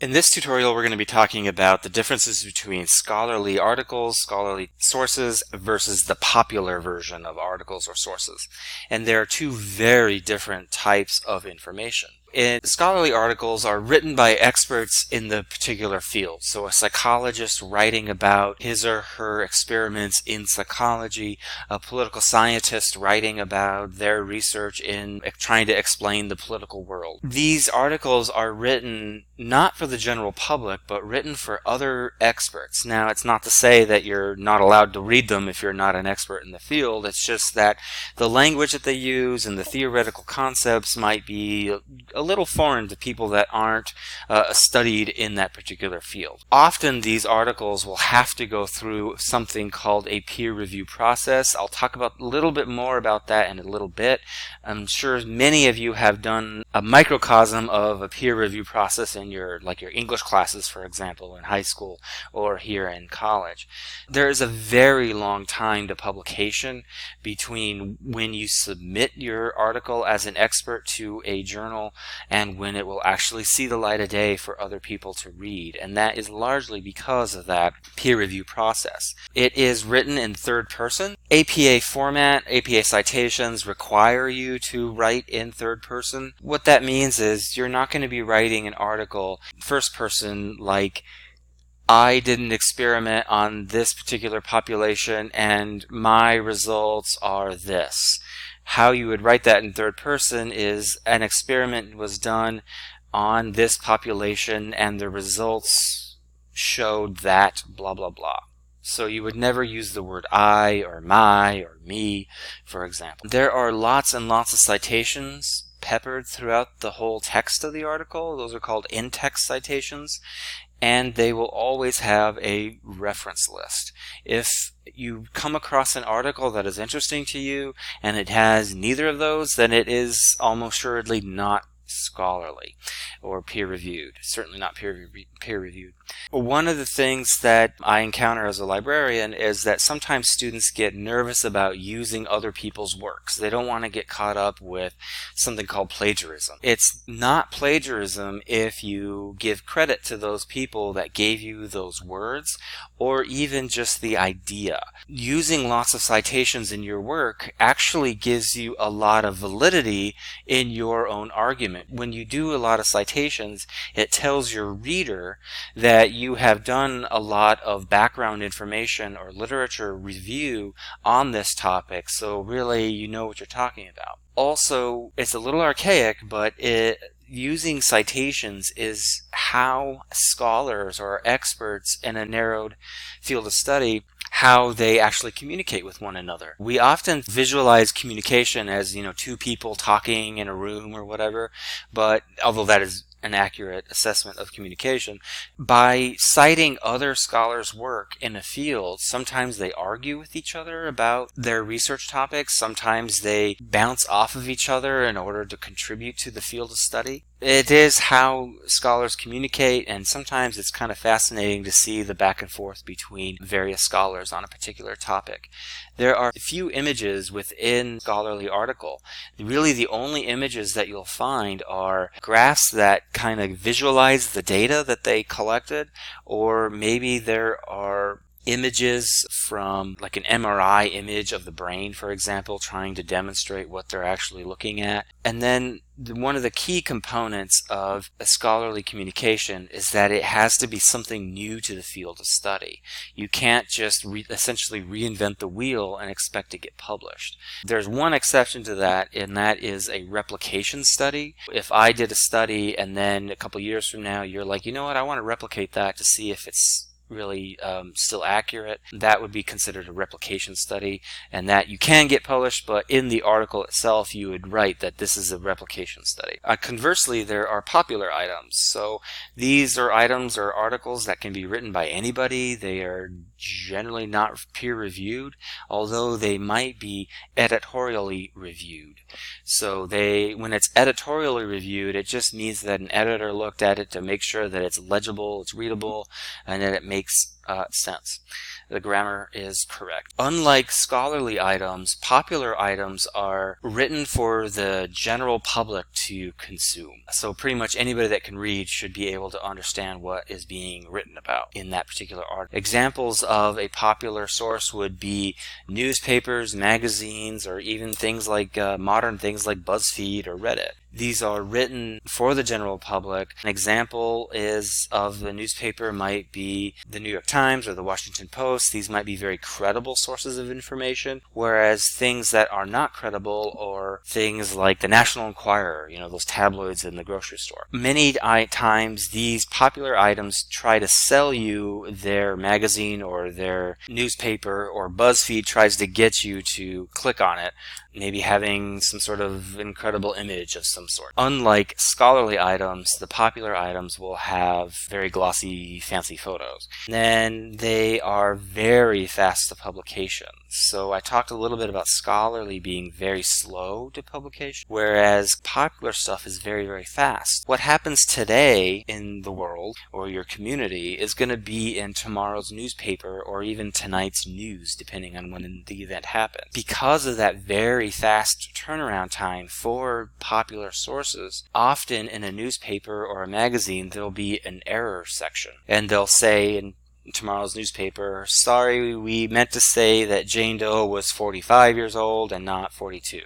In this tutorial, we're going to be talking about the differences between scholarly articles, scholarly sources, versus the popular version of articles or sources. And there are two very different types of information. Scholarly articles are written by experts in the particular field. So a psychologist writing about his or her experiments in psychology, a political scientist writing about their research in trying to explain the political world. These articles are written not for the general public, but written for other experts. Now, it's not to say that you're not allowed to read them if you're not an expert in the field. It's just that the language that they use and the theoretical concepts might be a little foreign to people that aren't studied in that particular field. Often these articles will have to go through something called a peer review process. I'll talk about a little bit more about that in a little bit. I'm sure many of you have done a microcosm of a peer review process in your English classes, for example, in high school or here in college. There is a very long time to publication between when you submit your article as an expert to a journal and when it will actually see the light of day for other people to read. And that is largely because of that peer review process. It is written in third person. APA format, APA citations require you to write in third person. What that means is you're not going to be writing an article first person like, I did an experiment on this particular population and my results are this. How you would write that in third person is an experiment was done on this population and the results showed that blah blah blah. So you would never use the word I or my or me, for example. There are lots and lots of citations peppered throughout the whole text of the article. Those are called in-text citations. And they will always have a reference list. If you come across an article that is interesting to you and it has neither of those, then it is almost assuredly not scholarly or peer-reviewed. Certainly not peer-reviewed. One of the things that I encounter as a librarian is that sometimes students get nervous about using other people's works. They don't want to get caught up with something called plagiarism. It's not plagiarism if you give credit to those people that gave you those words or even just the idea. Using lots of citations in your work actually gives you a lot of validity in your own argument. When you do a lot of citations, it tells your reader that you have done a lot of background information or literature review on this topic, so really you know what you're talking about. Also, it's a little archaic, but using citations is how scholars or experts in a narrowed field of study how they actually communicate with one another. We often visualize communication as, two people talking in a room or whatever, but although that is an accurate assessment of communication, by citing other scholars' work in a field, sometimes they argue with each other about their research topics, sometimes they bounce off of each other in order to contribute to the field of study. It is how scholars communicate, and sometimes it's kind of fascinating to see the back and forth between various scholars on a particular topic. There are a few images within a scholarly article. Really, the only images that you'll find are graphs that kind of visualize the data that they collected, or maybe there are images from like an MRI image of the brain, for example, trying to demonstrate what they're actually looking at. And then one of the key components of a scholarly communication is that it has to be something new to the field of study. You can't just essentially reinvent the wheel and expect to get published. There's one exception to that, and that is a replication study. If I did a study and then a couple years from now you're like, you know what, I want to replicate that to see if it's really still accurate, that would be considered a replication study, and that you can get published, but in the article itself you would write that this is a replication study. Conversely, there are popular items. So these are items or articles that can be written by anybody. They are generally not peer-reviewed, although they might be editorially reviewed. So when it's editorially reviewed, it just means that an editor looked at it to make sure that it's legible, it's readable, and that it makes sense. The grammar is correct. Unlike scholarly items, popular items are written for the general public to consume. So pretty much anybody that can read should be able to understand what is being written about in that particular article. Examples of a popular source would be newspapers, magazines, or even things like modern things like BuzzFeed or Reddit. These are written for the general public. An example of the newspaper might be the New York Times or the Washington Post. These might be very credible sources of information, whereas things that are not credible or things like the National Enquirer, those tabloids in the grocery store. Many times these popular items try to sell you their magazine or their newspaper, or BuzzFeed tries to get you to click on it, maybe having some sort of incredible image of some sort. Unlike scholarly items, the popular items will have very glossy, fancy photos. Then they are very fast to publication. So I talked a little bit about scholarly being very slow to publication, whereas popular stuff is very, very fast. What happens today in the world or your community is going to be in tomorrow's newspaper or even tonight's news, depending on when the event happens. Because of that very fast turnaround time for popular sources, often in a newspaper or a magazine there'll be an error section, and they'll say in tomorrow's newspaper, sorry, we meant to say that Jane Doe was 45 years old and not 42,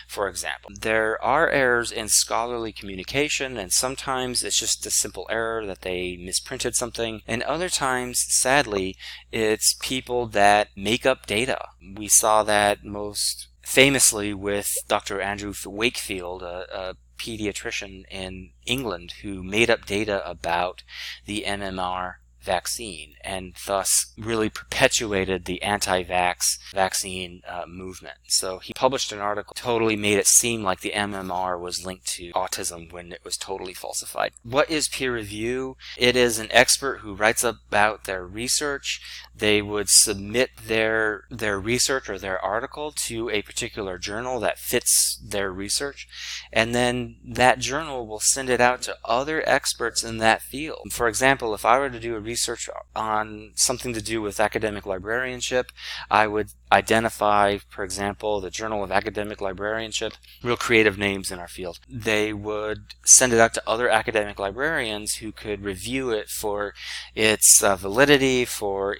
for example. There are errors in scholarly communication, and sometimes it's just a simple error that they misprinted something, and other times, sadly, it's people that make up data. We saw that most famously with Dr. Andrew Wakefield, a pediatrician in England who made up data about the MMR vaccine and thus really perpetuated the anti-vax vaccine movement. So he published an article, totally made it seem like the MMR was linked to autism when it was totally falsified. What is peer review? It is an expert who writes about their research. They would submit their research or their article to a particular journal that fits their research, and then that journal will send it out to other experts in that field. For example, if I were to do a research on something to do with academic librarianship, I would identify, for example, the Journal of Academic Librarianship, real creative names in our field. They would send it out to other academic librarians who could review it for its validity, for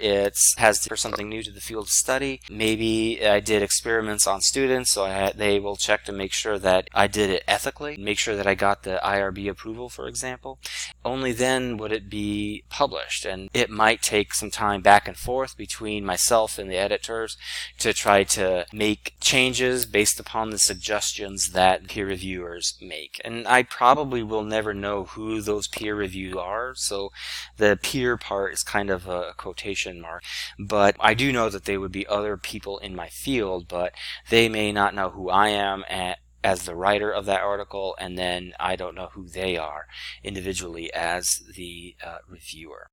something new to the field of study. Maybe I did experiments on students, so they will check to make sure that I did it ethically, make sure that I got the IRB approval, for example. Only then would it be published, and it might take some time back and forth between myself and the editors to try to make changes based upon the suggestions that peer reviewers make. And I probably will never know who those peer reviewers are, so the peer part is kind of a quotation mark. But I do know that they would be other people in my field, but they may not know who I am as the writer of that article, and then I don't know who they are individually as the reviewer.